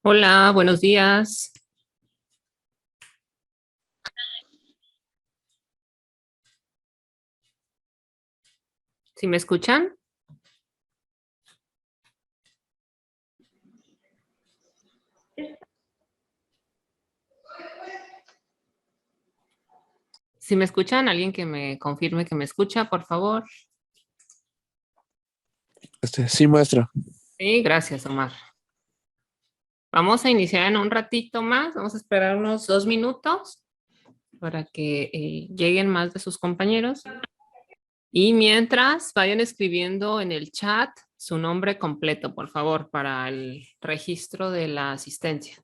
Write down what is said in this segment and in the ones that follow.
Hola, buenos días. ¿Sí me escuchan? ¿Sí me escuchan? ¿Alguien que me confirme que me escucha, por favor? Sí, maestra. Sí, gracias, Omar. Vamos a iniciar en un ratito más. Vamos a esperar unos 2 minutos para que lleguen más de sus compañeros. Y mientras, vayan escribiendo en el chat su nombre completo, por favor, para el registro de la asistencia.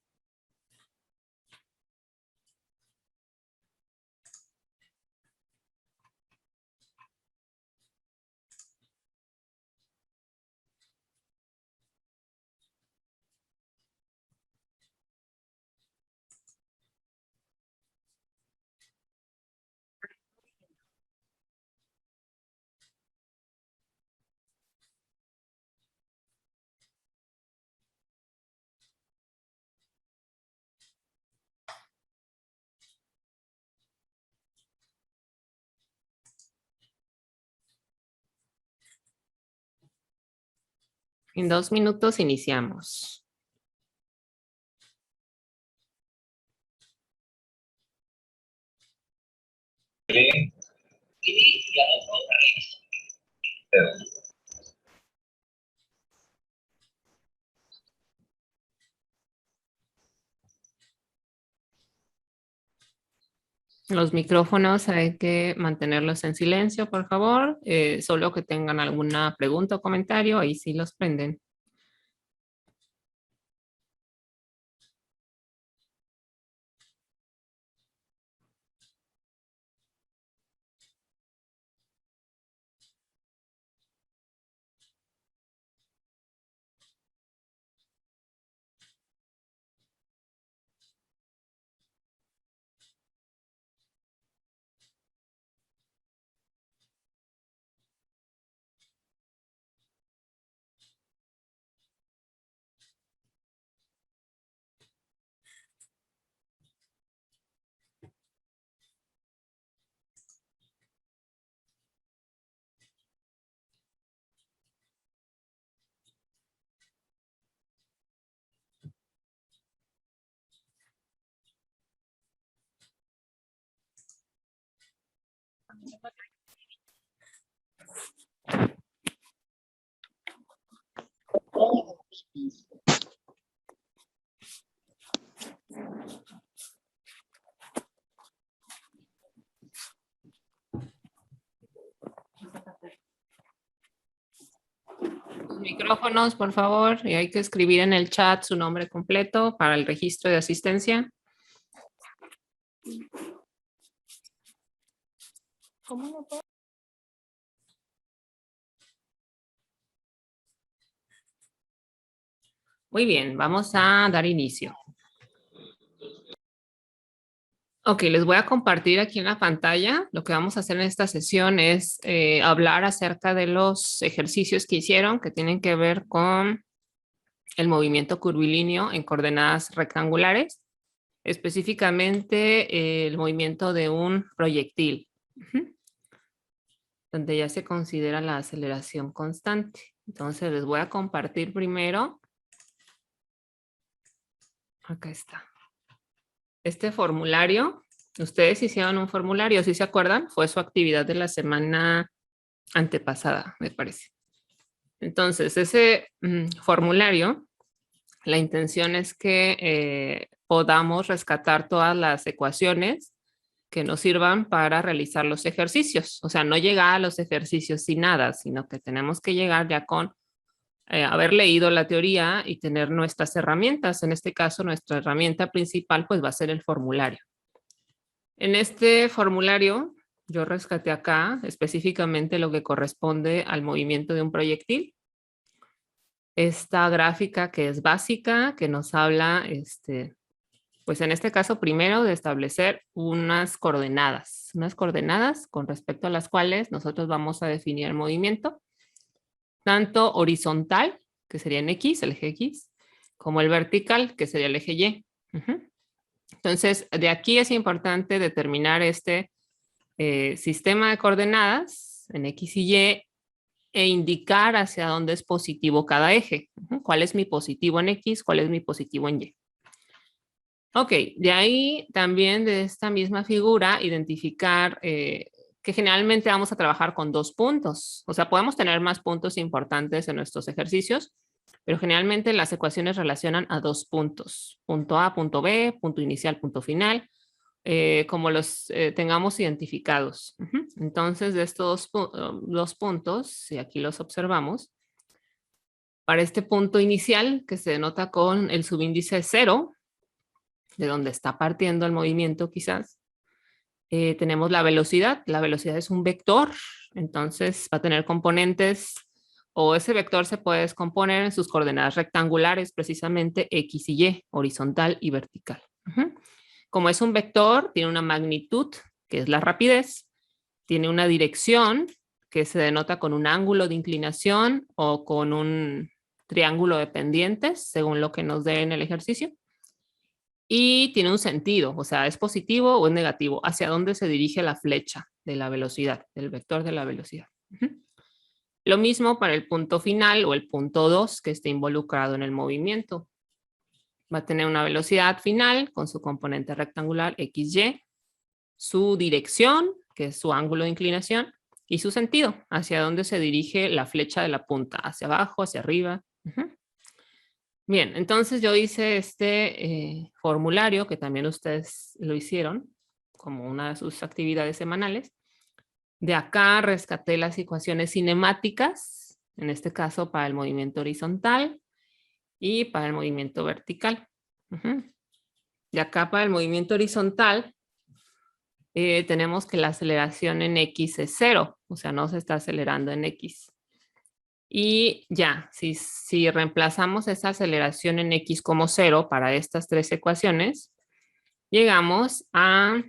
En 2 minutos iniciamos. Los micrófonos hay que mantenerlos en silencio, por favor. Solo que tengan alguna pregunta o comentario, ahí sí los prenden. Los micrófonos, por favor, y hay que escribir en el chat su nombre completo para el registro de asistencia. Muy bien, vamos a dar inicio. Ok, les voy a compartir aquí en la pantalla. Lo que vamos a hacer en esta sesión es hablar acerca de los ejercicios que hicieron que tienen que ver con el movimiento curvilíneo en coordenadas rectangulares, específicamente el movimiento de un proyectil, donde ya se considera la aceleración constante. Entonces les voy a compartir primero. Acá está. Este formulario, ustedes hicieron un formulario, ¿sí se acuerdan? Fue su actividad de la semana antepasada, me parece. Entonces, ese formulario, la intención es que podamos rescatar todas las ecuaciones que nos sirvan para realizar los ejercicios. O sea, no llegar a los ejercicios sin nada, sino que tenemos que llegar ya con haber leído la teoría y tener nuestras herramientas. En este caso, nuestra herramienta principal pues va a ser el formulario. En este formulario, yo rescaté acá específicamente lo que corresponde al movimiento de un proyectil. Esta gráfica que es básica, que nos habla, pues en este caso primero de establecer unas coordenadas con respecto a las cuales nosotros vamos a definir el movimiento, tanto horizontal, que sería en X, el eje X, como el vertical, que sería el eje Y. Entonces, de aquí es importante determinar este sistema de coordenadas en X y Y e indicar hacia dónde es positivo cada eje. ¿Cuál es mi positivo en X? ¿Cuál es mi positivo en Y? Ok, de ahí también de esta misma figura identificar que generalmente vamos a trabajar con 2 puntos. O sea, podemos tener más puntos importantes en nuestros ejercicios, pero generalmente las ecuaciones relacionan a 2 puntos. Punto A, punto B, punto inicial, punto final, como los tengamos identificados. Entonces, de estos 2 puntos, si aquí los observamos, para este punto inicial, que se denota con el subíndice 0, de donde está partiendo el movimiento quizás, tenemos la velocidad. La velocidad es un vector, entonces va a tener componentes, o ese vector se puede descomponer en sus coordenadas rectangulares, precisamente X y Y, horizontal y vertical. Como es un vector, tiene una magnitud, que es la rapidez, tiene una dirección, que se denota con un ángulo de inclinación o con un triángulo de pendientes, según lo que nos dé en el ejercicio. Y tiene un sentido, o sea, es positivo o es negativo, hacia dónde se dirige la flecha de la velocidad, del vector de la velocidad. Lo mismo para el punto final o el punto 2 que esté involucrado en el movimiento. Va a tener una velocidad final con su componente rectangular XY, su dirección, que es su ángulo de inclinación, y su sentido, hacia dónde se dirige la flecha de la punta, hacia abajo, hacia arriba. Bien, entonces yo hice este formulario, que también ustedes lo hicieron como una de sus actividades semanales. De acá rescaté las ecuaciones cinemáticas, en este caso para el movimiento horizontal y para el movimiento vertical. De acá para el movimiento horizontal tenemos que la aceleración en X es 0, o sea, no se está acelerando en X. Y ya, si reemplazamos esa aceleración en X como 0 para estas 3 ecuaciones, llegamos a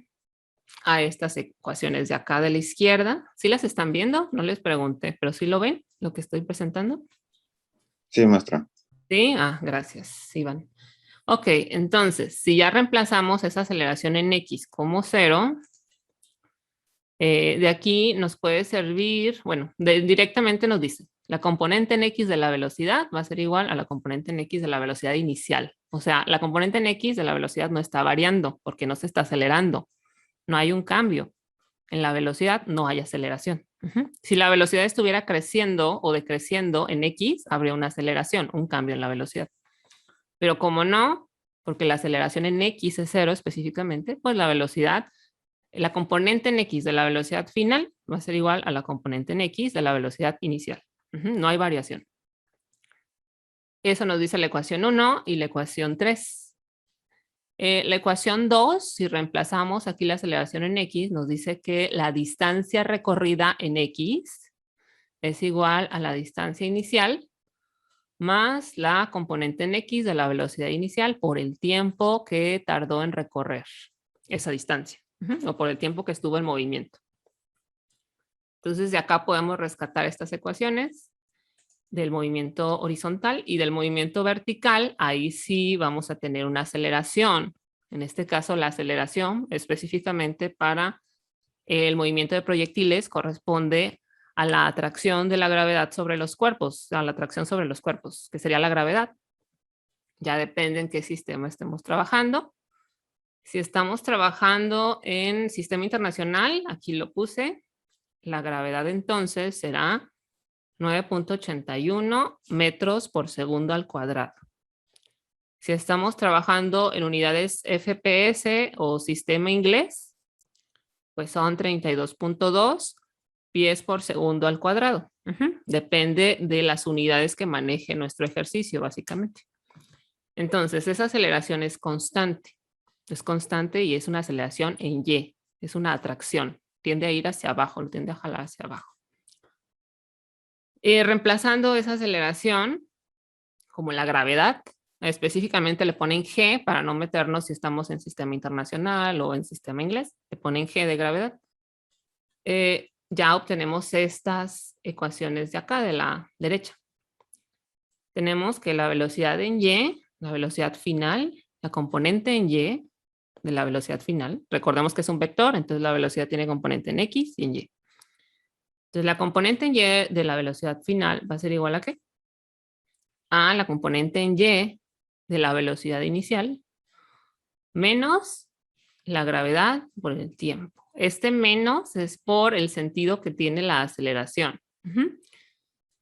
estas ecuaciones de acá de la izquierda. ¿Sí las están viendo? No les pregunté, pero ¿sí lo ven lo que estoy presentando? Sí, maestra. Sí, gracias, Iván. Ok, entonces, si ya reemplazamos esa aceleración en X como 0, de aquí nos puede servir, bueno, directamente nos dice, la componente en X de la velocidad va a ser igual a la componente en X de la velocidad inicial. O sea, la componente en X de la velocidad no está variando porque no se está acelerando. No hay un cambio. En la velocidad no hay aceleración. Si la velocidad estuviera creciendo o decreciendo en X, habría una aceleración, un cambio en la velocidad. Pero como no, porque la aceleración en X es 0 específicamente, pues la velocidad, la componente en X de la velocidad final va a ser igual a la componente en X de la velocidad inicial. No hay variación. Eso nos dice la ecuación 1 y la ecuación 3. La ecuación 2, si reemplazamos aquí la aceleración en X, nos dice que la distancia recorrida en X es igual a la distancia inicial más la componente en X de la velocidad inicial por el tiempo que tardó en recorrer esa distancia, o por el tiempo que estuvo en movimiento. Entonces, de acá podemos rescatar estas ecuaciones del movimiento horizontal y del movimiento vertical. Ahí sí vamos a tener una aceleración. En este caso, la aceleración específicamente para el movimiento de proyectiles corresponde a la atracción de la gravedad sobre los cuerpos, a la atracción sobre los cuerpos, que sería la gravedad. Ya depende en qué sistema estemos trabajando. Si estamos trabajando en sistema internacional, aquí lo puse, la gravedad entonces será 9.81 metros por segundo al cuadrado. Si estamos trabajando en unidades FPS o sistema inglés, pues son 32.2 pies por segundo al cuadrado. Depende de las unidades que maneje nuestro ejercicio, básicamente. Entonces, esa aceleración es constante. Es constante y es una aceleración en Y. Es una atracción. Tiende a ir hacia abajo, lo tiende a jalar hacia abajo. Reemplazando esa aceleración, como la gravedad, específicamente le ponen G para no meternos si estamos en sistema internacional o en sistema inglés. Le ponen G de gravedad. Ya obtenemos estas ecuaciones de acá, de la derecha. Tenemos que la velocidad en Y la velocidad final, la componente en y de la velocidad final. Recordemos que es un vector, entonces la velocidad tiene componente en x y en y. Entonces la componente en y de la velocidad final va a ser igual a ¿qué? A la componente en y de la velocidad inicial menos la gravedad por el tiempo. Este menos es por el sentido que tiene la aceleración.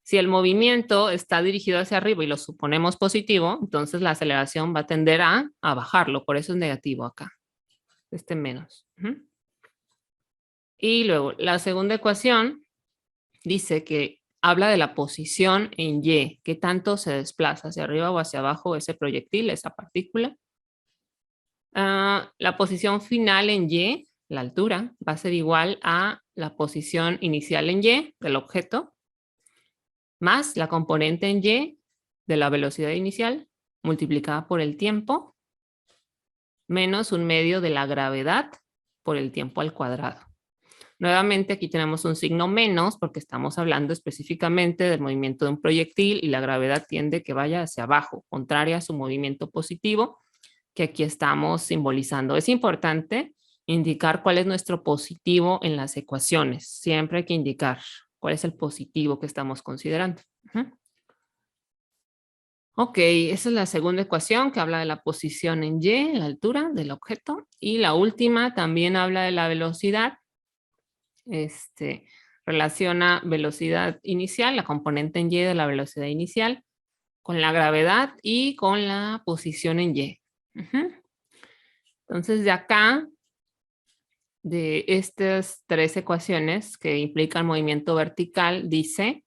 Si el movimiento está dirigido hacia arriba y lo suponemos positivo, entonces la aceleración va a tender a bajarlo, por eso es negativo acá, este menos. Y luego la segunda ecuación dice que habla de la posición en y, qué tanto se desplaza hacia arriba o hacia abajo ese proyectil, esa partícula. La posición final en y, la altura, va a ser igual a la posición inicial en y del objeto, más la componente en y de la velocidad inicial multiplicada por el tiempo, menos un medio de la gravedad por el tiempo al cuadrado. Nuevamente aquí tenemos un signo menos porque estamos hablando específicamente del movimiento de un proyectil y la gravedad tiende que vaya hacia abajo, contraria a su movimiento positivo que aquí estamos simbolizando. Es importante indicar cuál es nuestro positivo en las ecuaciones. Siempre hay que indicar cuál es el positivo que estamos considerando. Ok, esa es la segunda ecuación que habla de la posición en y, la altura del objeto. Y la última también habla de la velocidad. Relaciona velocidad inicial, la componente en y de la velocidad inicial, con la gravedad y con la posición en y. Entonces, de acá, de estas tres ecuaciones que implican movimiento vertical, dice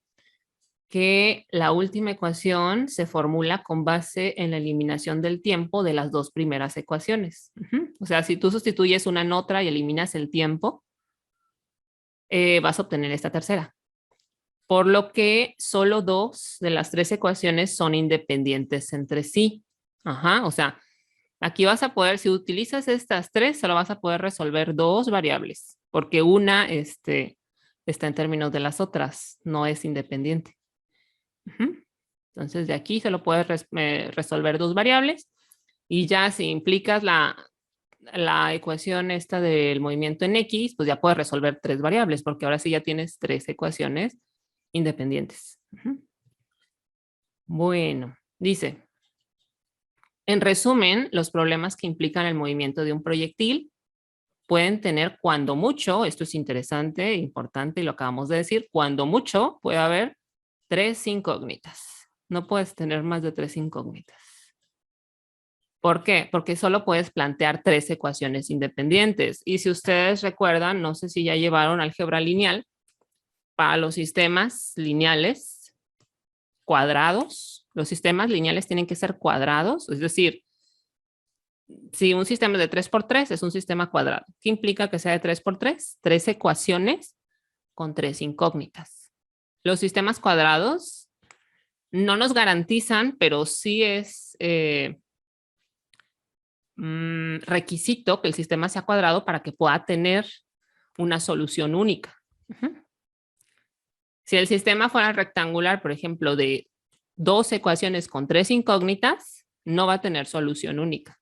que la última ecuación se formula con base en la eliminación del tiempo de las dos primeras ecuaciones. O sea, si tú sustituyes una en otra y eliminas el tiempo, vas a obtener esta tercera. Por lo que solo dos de las tres ecuaciones son independientes entre sí. O sea, aquí vas a poder, si utilizas estas tres, solo vas a poder resolver dos variables, porque una está en términos de las otras, no es independiente. Entonces, de aquí solo puedes resolver dos variables y ya si implicas la ecuación esta del movimiento en X, pues ya puedes resolver tres variables, porque ahora sí ya tienes tres ecuaciones independientes. Bueno, dice, en resumen, los problemas que implican el movimiento de un proyectil pueden tener cuando mucho, esto es interesante, importante y lo acabamos de decir, cuando mucho puede haber tres incógnitas. No puedes tener más de tres incógnitas. ¿Por qué? Porque solo puedes plantear tres ecuaciones independientes. Y si ustedes recuerdan, no sé si ya llevaron álgebra lineal, para los sistemas lineales cuadrados, los sistemas lineales tienen que ser cuadrados, es decir, si un sistema es de 3×3 es un sistema cuadrado. ¿Qué implica que sea de 3×3? Tres ecuaciones con tres incógnitas. Los sistemas cuadrados no nos garantizan, pero sí es requisito que el sistema sea cuadrado para que pueda tener una solución única. Si el sistema fuera rectangular, por ejemplo, de dos ecuaciones con tres incógnitas, no va a tener solución única.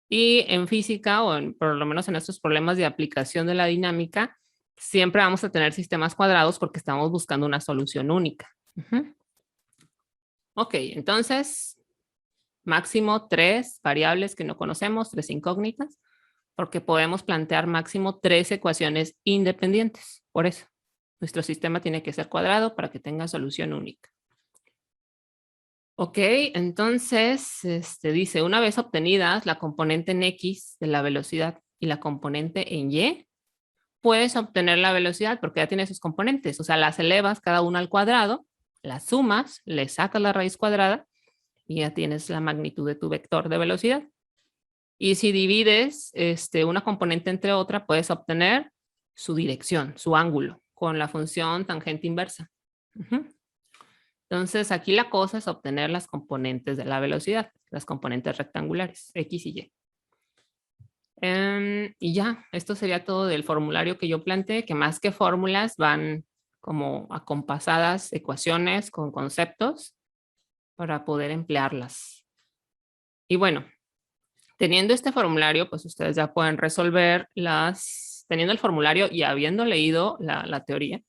Y en física, o por lo menos en estos problemas de aplicación de la dinámica, siempre vamos a tener sistemas cuadrados porque estamos buscando una solución única. Ok, entonces, máximo tres variables que no conocemos, tres incógnitas, porque podemos plantear máximo tres ecuaciones independientes. Por eso, nuestro sistema tiene que ser cuadrado para que tenga solución única. Ok, entonces dice, una vez obtenidas la componente en X de la velocidad y la componente en Y, puedes obtener la velocidad porque ya tiene sus componentes. O sea, las elevas cada una al cuadrado, las sumas, le sacas la raíz cuadrada y ya tienes la magnitud de tu vector de velocidad. Y si divides una componente entre otra, puedes obtener su dirección, su ángulo, con la función tangente inversa. Entonces, aquí la cosa es obtener las componentes de la velocidad, las componentes rectangulares, X y Y. Y ya, esto sería todo del formulario que yo planteé, que más que fórmulas van como acompasadas ecuaciones con conceptos para poder emplearlas. Y bueno, teniendo este formulario, pues ustedes ya pueden resolver teniendo el formulario y habiendo leído la teoría,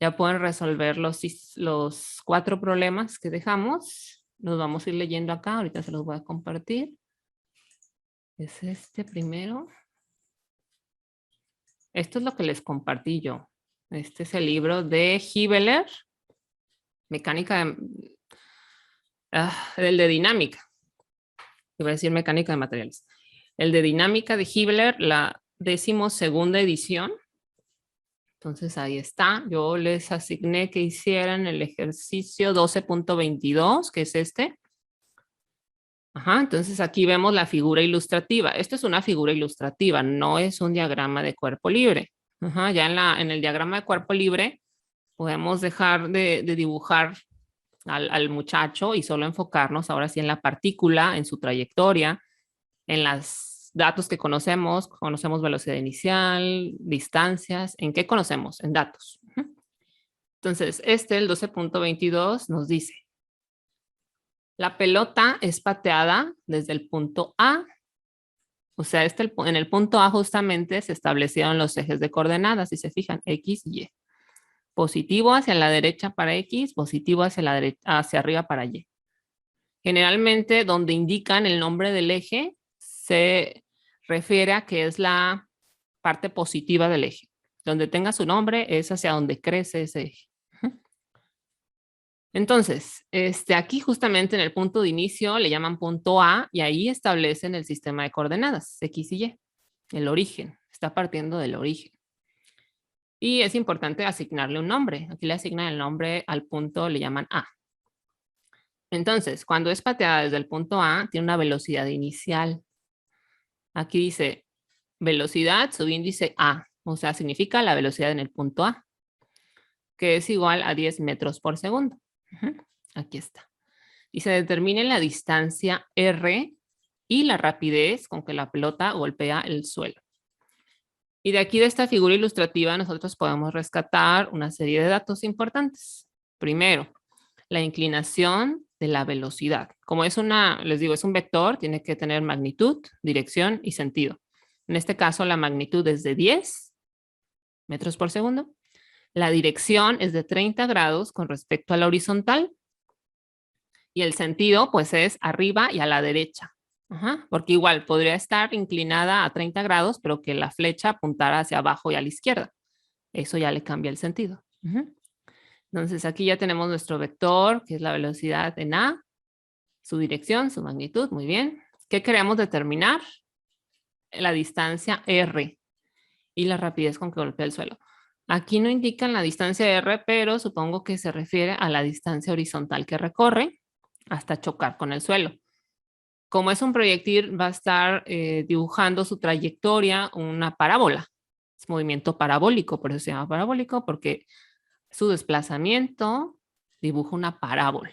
ya pueden resolver los 4 problemas que dejamos. Los vamos a ir leyendo acá, ahorita se los voy a compartir. Es este primero. Esto es lo que les compartí yo. Este es el libro de Hibeler, mecánica el de dinámica. Iba a decir mecánica de materiales. El de dinámica de Hibeler, la 12ª edición. Entonces ahí está. Yo les asigné que hicieran el ejercicio 12.22, que es este. Ajá, entonces aquí vemos la figura ilustrativa. Esto es una figura ilustrativa, no es un diagrama de cuerpo libre. Ajá, ya en el diagrama de cuerpo libre podemos dejar de dibujar al muchacho y solo enfocarnos ahora sí en la partícula, en su trayectoria, en los datos que conocemos velocidad inicial, distancias, ¿en qué conocemos? En datos. Entonces, el 12.22 nos dice, la pelota es pateada desde el punto A, o sea, en el punto A justamente se establecieron los ejes de coordenadas, si se fijan, X y Y. Positivo hacia la derecha para X, positivo hacia arriba para Y. Generalmente, donde indican el nombre del eje, se refiere a que es la parte positiva del eje. Donde tenga su nombre es hacia donde crece ese eje. Entonces, aquí justamente en el punto de inicio le llaman punto A y ahí establecen el sistema de coordenadas, X y Y, el origen. Está partiendo del origen. Y es importante asignarle un nombre. Aquí le asignan el nombre al punto, le llaman A. Entonces, cuando es pateada desde el punto A, tiene una velocidad inicial. Aquí dice velocidad, subíndice A, o sea, significa la velocidad en el punto A, que es igual a 10 metros por segundo. Aquí está. Y se determina la distancia R y la rapidez con que la pelota golpea el suelo. Y de aquí, de esta figura ilustrativa, nosotros podemos rescatar una serie de datos importantes. Primero, la inclinación de la velocidad. Como les digo, es un vector, tiene que tener magnitud, dirección y sentido. En este caso, la magnitud es de 10 metros por segundo. La dirección es de 30 grados con respecto a la horizontal. Y el sentido, pues, es arriba y a la derecha. Ajá, porque igual podría estar inclinada a 30 grados, pero que la flecha apuntara hacia abajo y a la izquierda. Eso ya le cambia el sentido. Entonces, aquí ya tenemos nuestro vector, que es la velocidad en A, su dirección, su magnitud, muy bien. ¿Qué queremos determinar? La distancia R y la rapidez con que golpea el suelo. Aquí no indican la distancia R, pero supongo que se refiere a la distancia horizontal que recorre hasta chocar con el suelo. Como es un proyectil, va a estar dibujando su trayectoria una parábola. Es movimiento parabólico, por eso se llama parabólico, porque su desplazamiento dibuja una parábola.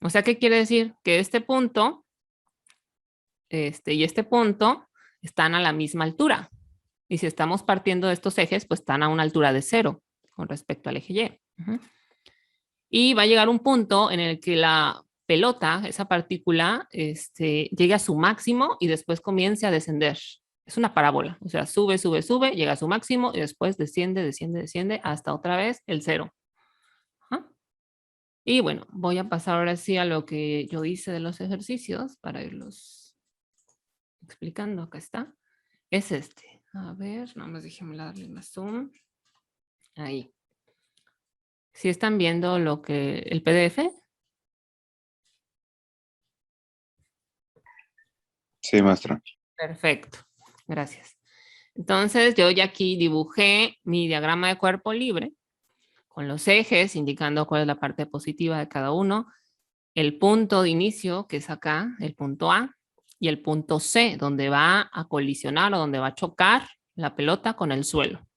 O sea, ¿qué quiere decir? Que este punto y este punto están a la misma altura. Y si estamos partiendo de estos ejes, pues están a una altura de 0 con respecto al eje Y. Y va a llegar un punto en el que la pelota, esa partícula, llegue a su máximo y después comience a descender. Es una parábola, o sea, sube, sube, sube, llega a su máximo y después desciende, desciende, desciende hasta otra vez el 0. Y bueno, voy a pasar ahora sí a lo que yo hice de los ejercicios para irlos explicando. Acá está. Es este. A ver, nada más déjenme darle más zoom. Ahí. ¿Sí están viendo el PDF? Sí, maestra. Perfecto, gracias. Entonces yo ya aquí dibujé mi diagrama de cuerpo libre con los ejes indicando cuál es la parte positiva de cada uno, el punto de inicio que es acá, el punto A, y el punto C, donde va a colisionar o donde va a chocar la pelota con el suelo.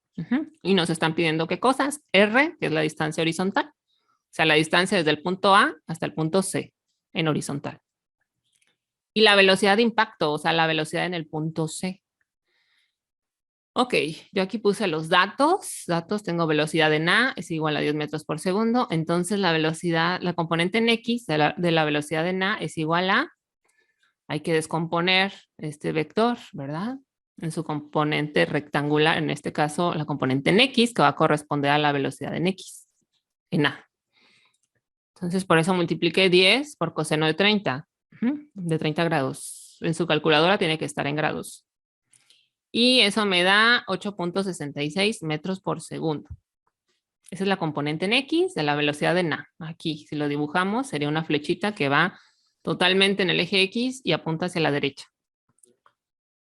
Y nos están pidiendo qué cosas, R, que es la distancia horizontal, o sea, la distancia desde el punto A hasta el punto C en horizontal. Y la velocidad de impacto, o sea, la velocidad en el punto C. Ok, yo aquí puse los datos. Tengo velocidad en A es igual a 10 metros por segundo. Entonces la velocidad, la componente en X de la velocidad en A es igual a hay que descomponer este vector, ¿verdad? En su componente rectangular, en este caso la componente en X, que va a corresponder a la velocidad en X, en A. Entonces, por eso multipliqué 10 por coseno de 30, de 30 grados. En su calculadora tiene que estar en grados. Y eso me da 8.66 metros por segundo. Esa es la componente en X de la velocidad en A. Aquí, si lo dibujamos, sería una flechita que va totalmente en el eje X y apunta hacia la derecha.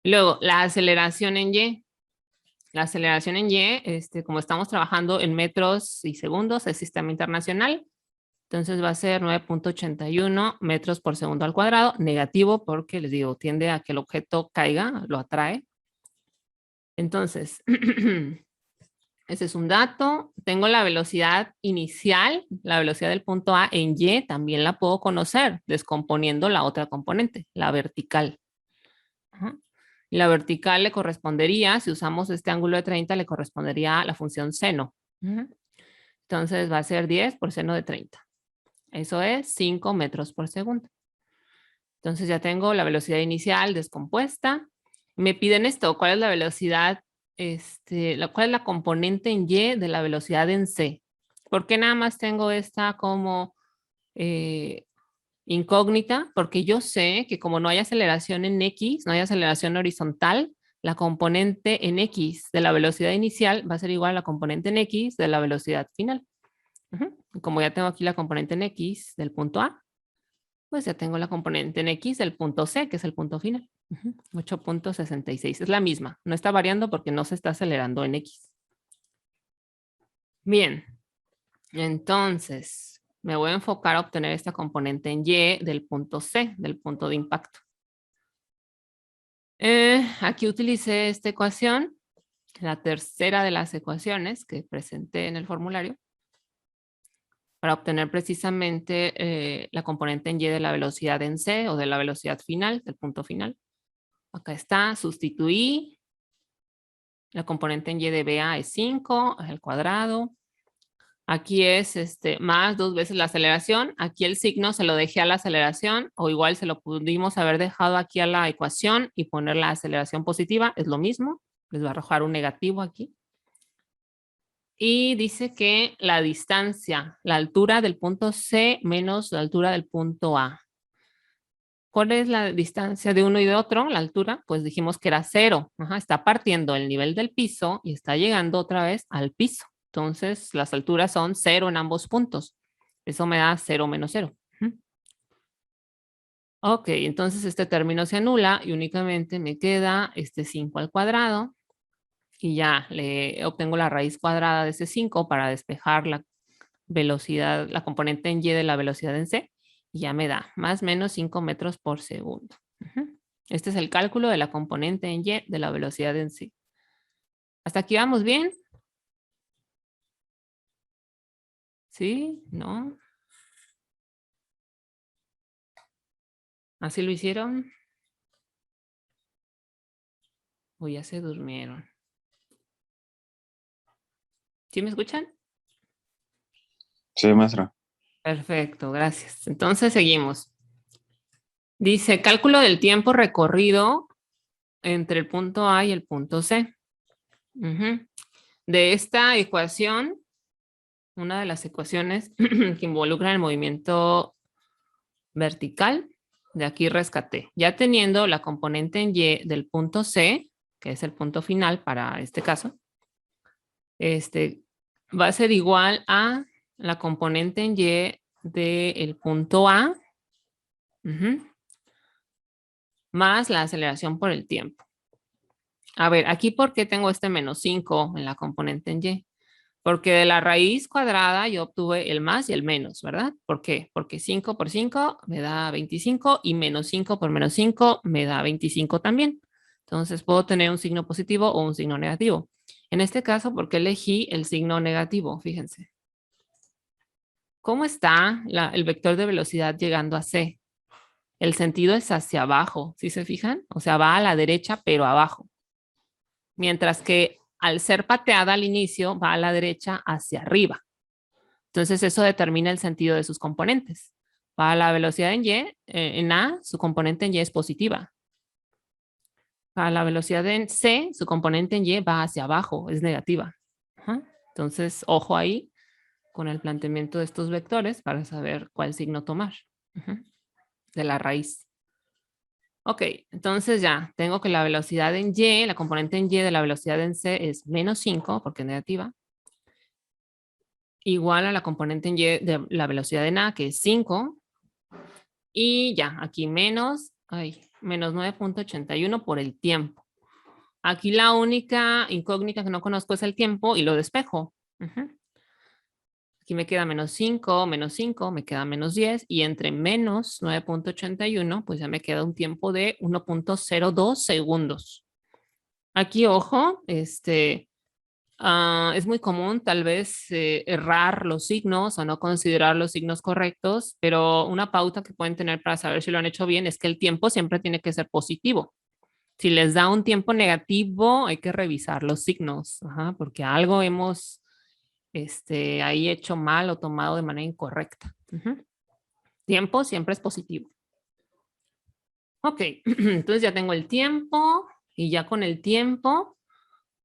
Luego, la aceleración en Y. La aceleración en Y, como estamos trabajando en metros y segundos, es sistema internacional. Entonces va a ser 9.81 metros por segundo al cuadrado, negativo porque les digo, tiende a que el objeto caiga, lo atrae. Entonces, ese es un dato. Tengo la velocidad inicial, la velocidad del punto A en Y, también la puedo conocer descomponiendo la otra componente, la vertical. La vertical le correspondería, si usamos este ángulo de 30, le correspondería a la función seno. Entonces va a ser 10 por seno de 30. Eso es 5 metros por segundo. Entonces ya tengo la velocidad inicial descompuesta. Me piden esto, ¿cuál es la velocidad, cuál es la componente en Y de la velocidad en C? ¿Por qué nada más tengo esta como incógnita? Porque yo sé que como no hay aceleración en X, no hay aceleración horizontal, la componente en X de la velocidad inicial va a ser igual a la componente en X de la velocidad final. Como ya tengo aquí la componente en X del punto A, pues ya tengo la componente en X del punto C, que es el punto final. 8.66. Es la misma. No está variando porque no se está acelerando en X. Bien. Entonces, me voy a enfocar a obtener esta componente en Y del punto C, del punto de impacto. Aquí utilicé esta ecuación, la tercera de las ecuaciones que presenté en el formulario, para obtener precisamente la componente en Y de la velocidad en C o de la velocidad final, del punto final. Acá está, sustituí. La componente en Y de BA es 5 al cuadrado. Aquí es más 2 veces la aceleración. Aquí el signo se lo dejé a la aceleración o igual se lo pudimos haber dejado aquí a la ecuación y poner la aceleración positiva. Es lo mismo. Les va a arrojar un negativo aquí. Y dice que la distancia, la altura del punto C menos la altura del punto A. ¿Cuál es la distancia de uno y de otro? La altura, pues dijimos que era 0. Está partiendo el nivel del piso y está llegando otra vez al piso. Entonces, las alturas son 0 en ambos puntos. Eso me da 0 menos 0. Ok, entonces este término se anula y únicamente me queda 5 al cuadrado. Y ya le obtengo la raíz cuadrada de ese 5 para despejar la velocidad, la componente en Y de la velocidad en C. Y ya me da más o menos 5 metros por segundo. Este es el cálculo de la componente en Y de la velocidad en C. ¿Hasta aquí vamos bien? ¿Sí? ¿No? ¿Así lo hicieron? ¿O ya se durmieron? ¿Sí me escuchan? Sí, maestra. Perfecto, gracias. Entonces seguimos. Dice, cálculo del tiempo recorrido entre el punto A y el punto C. De esta ecuación, una de las ecuaciones que involucran el movimiento vertical, de aquí rescaté. Ya teniendo la componente en Y del punto C, que es el punto final para este caso, va a ser igual a la componente en Y del punto A, más la aceleración por el tiempo. A ver, aquí ¿por qué tengo este menos 5 en la componente en Y? Porque de la raíz cuadrada yo obtuve el más y el menos, ¿verdad? ¿Por qué? Porque 5 por 5 me da 25 y menos 5 por menos 5 me da 25 también. Entonces puedo tener un signo positivo o un signo negativo. En este caso, ¿por qué elegí el signo negativo? Fíjense. ¿Cómo está el vector de velocidad llegando a C? El sentido es hacia abajo, ¿sí se fijan? O sea, va a la derecha, pero abajo. Mientras que al ser pateada al inicio, va a la derecha hacia arriba. Entonces eso determina el sentido de sus componentes. Para la velocidad en Y, en A, su componente en Y es positiva. Para la velocidad en C, su componente en Y va hacia abajo, es negativa. Ajá. Entonces, ojo ahí con el planteamiento de estos vectores para saber cuál signo tomar. Ajá. De la raíz. Ok, entonces ya tengo que la velocidad en Y, la componente en Y de la velocidad en C es menos 5 porque es negativa. Igual a la componente en Y de la velocidad en A, que es 5. Y ya, aquí menos 9.81 por el tiempo. Aquí la única incógnita que no conozco es el tiempo y lo despejo. Aquí me queda menos 5, me queda menos 10 y entre menos 9.81 pues ya me queda un tiempo de 1.02 segundos. Aquí, ojo, es muy común tal vez errar los signos o no considerar los signos correctos, pero una pauta que pueden tener para saber si lo han hecho bien es que el tiempo siempre tiene que ser positivo. Si les da un tiempo negativo, hay que revisar los signos, porque algo hemos ahí hecho mal o tomado de manera incorrecta. Tiempo siempre es positivo. Ok, entonces ya tengo el tiempo y ya con el tiempo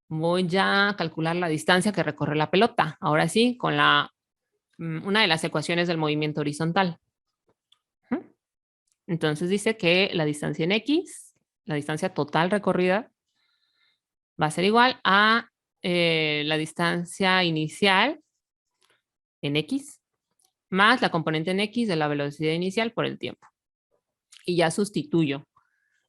voy ya a calcular la distancia que recorre la pelota. Ahora sí, con una de las ecuaciones del movimiento horizontal. Entonces dice que la distancia en X, la distancia total recorrida, va a ser igual a la distancia inicial en X más la componente en X de la velocidad inicial por el tiempo. Y ya sustituyo.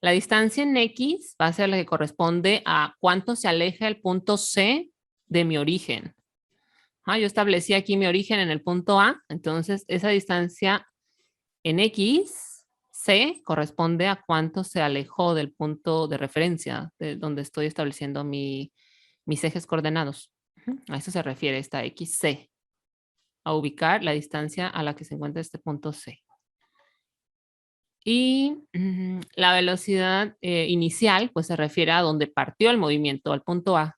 La distancia en X va a ser la que corresponde a cuánto se aleja el punto C de mi origen. Yo establecí aquí mi origen en el punto A, entonces esa distancia en X, C, corresponde a cuánto se alejó del punto de referencia, de donde estoy estableciendo mis ejes coordenados. A eso se refiere esta XC, a ubicar la distancia a la que se encuentra este punto C. Y la velocidad inicial, pues se refiere a donde partió el movimiento, al punto A.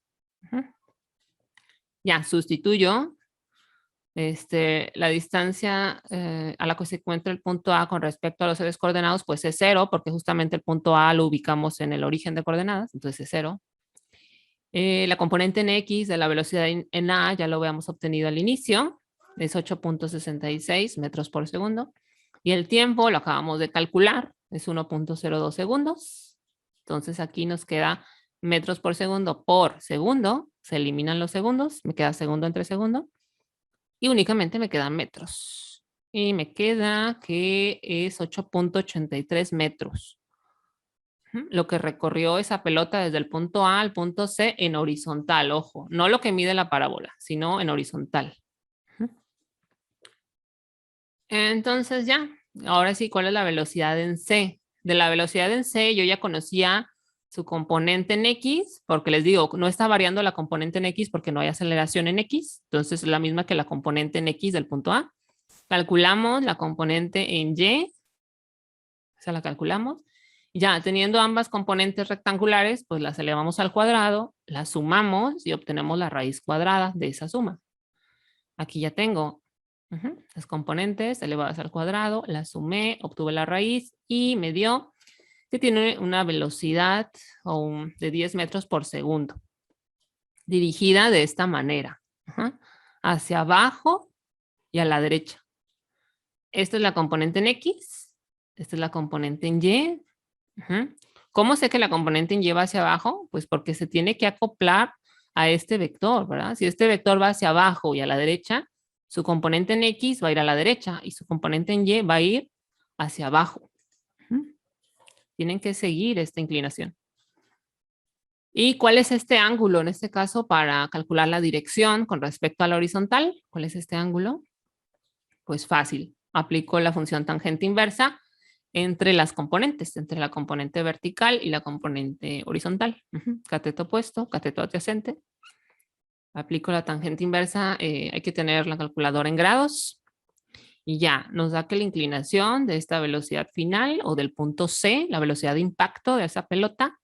Ya, sustituyo la distancia a la que se encuentra el punto A con respecto a los ejes coordenados, pues es 0, porque justamente el punto A lo ubicamos en el origen de coordenadas, entonces es 0. La componente en X de la velocidad en A ya lo habíamos obtenido al inicio, es 8.66 metros por segundo. Y el tiempo lo acabamos de calcular, es 1.02 segundos. Entonces aquí nos queda metros por segundo, se eliminan los segundos, me queda segundo entre segundo. Y únicamente me quedan metros. Y me queda que es 8.83 metros. Lo que recorrió esa pelota desde el punto A al punto C en horizontal, ojo, no lo que mide la parábola, sino en horizontal. Entonces ya, ahora sí, ¿cuál es la velocidad en C? De la velocidad en C yo ya conocía su componente en X, porque les digo, no está variando la componente en X porque no hay aceleración en X, entonces es la misma que la componente en X del punto A. Calculamos la componente en Y, esa la calculamos. Ya, teniendo ambas componentes rectangulares, pues las elevamos al cuadrado, las sumamos y obtenemos la raíz cuadrada de esa suma. Aquí ya tengo las componentes elevadas al cuadrado, las sumé, obtuve la raíz y me dio que tiene una velocidad de 10 metros por segundo, dirigida de esta manera, hacia abajo y a la derecha. Esta es la componente en X, esta es la componente en Y. ¿Cómo sé que la componente en Y va hacia abajo? Pues porque se tiene que acoplar a este vector, ¿verdad? Si este vector va hacia abajo y a la derecha, su componente en X va a ir a la derecha y su componente en Y va a ir hacia abajo. Tienen que seguir esta inclinación. ¿Y cuál es este ángulo en este caso para calcular la dirección con respecto a la horizontal? ¿Cuál es este ángulo? Pues fácil. Aplico la función tangente inversa entre las componentes, entre la componente vertical y la componente horizontal. Cateto opuesto, cateto adyacente. Aplico la tangente inversa, hay que tener la calculadora en grados. Y ya, nos da que la inclinación de esta velocidad final o del punto C, la velocidad de impacto de esa pelota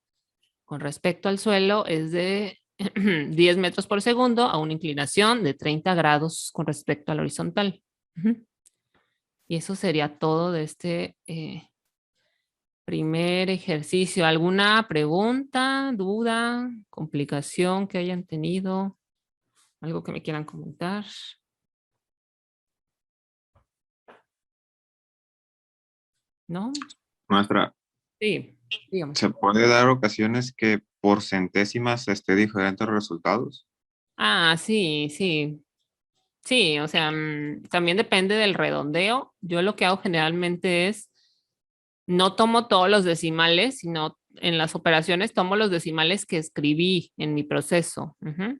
con respecto al suelo es de 10 metros por segundo a una inclinación de 30 grados con respecto al horizontal. Y eso sería todo de este primer ejercicio. ¿Alguna pregunta, duda, complicación que hayan tenido? ¿Algo que me quieran comentar? ¿No? Maestra, Sí, dígame. ¿se puede dar ocasiones que por centésimas esté diferentes resultados? Ah, sí, sí. Sí, o sea, también depende del redondeo. Yo lo que hago generalmente es, no tomo todos los decimales, sino en las operaciones tomo los decimales que escribí en mi proceso. Ujú.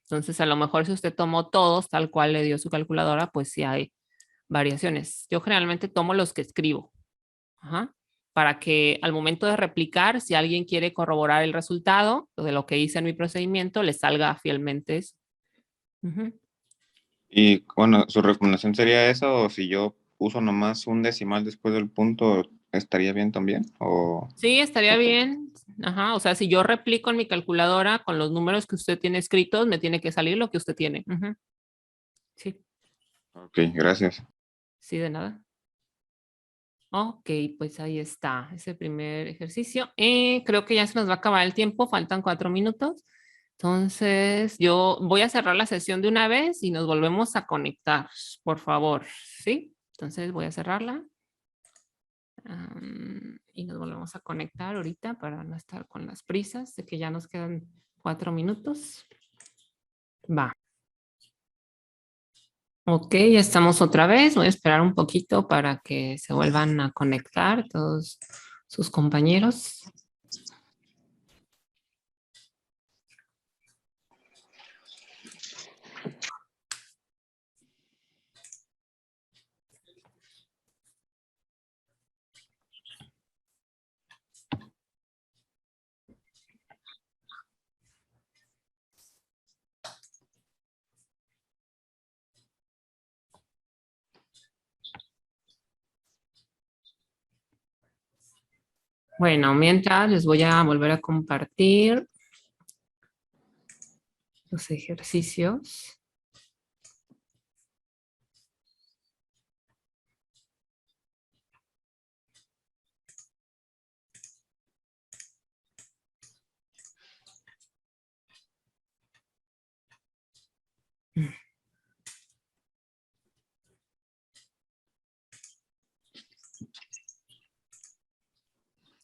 Entonces, a lo mejor si usted tomó todos tal cual le dio su calculadora, pues sí hay variaciones. Yo generalmente tomo los que escribo. Ajá. Para que al momento de replicar, si alguien quiere corroborar el resultado de lo que hice en mi procedimiento, le salga fielmente eso. Ujú. Y bueno, ¿su recomendación sería esa o si yo uso nomás un decimal después del punto, estaría bien también? ¿O... Sí, estaría bien. Ajá. O sea, si yo replico en mi calculadora con los números que usted tiene escritos, me tiene que salir lo que usted tiene. Ujú. Sí, Ok, gracias. sí, de nada. Ok, pues ahí está ese primer ejercicio. Creo que ya se nos va a acabar el tiempo, faltan 4 minutos. Entonces, yo voy a cerrar la sesión de una vez y nos volvemos a conectar, por favor. ¿Sí? Entonces voy a cerrarla. Y nos volvemos a conectar ahorita para no estar con las prisas de que ya nos quedan 4 minutos. Va. Ok, ya estamos otra vez. Voy a esperar un poquito para que se vuelvan a conectar todos sus compañeros. Bueno, mientras les voy a volver a compartir los ejercicios.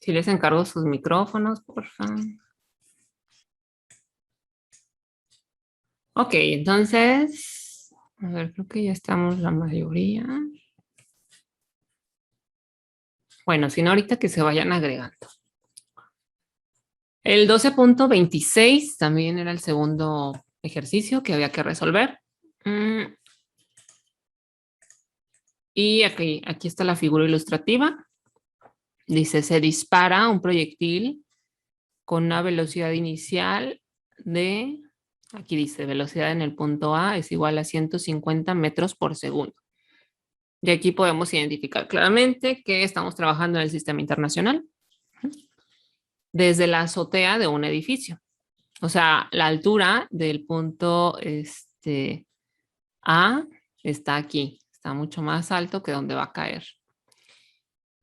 Si les encargo sus micrófonos, por favor. Ok, entonces, a ver, creo que ya estamos la mayoría. Bueno, si no, ahorita que se vayan agregando. El 12.26 también era el segundo ejercicio que había que resolver. Y aquí está la figura ilustrativa. Dice, se dispara un proyectil con una velocidad inicial de, aquí dice, velocidad en el punto A es igual a 150 metros por segundo. Y aquí podemos identificar claramente que estamos trabajando en el sistema internacional desde la azotea de un edificio. O sea, la altura del punto A está aquí, está mucho más alto que donde va a caer.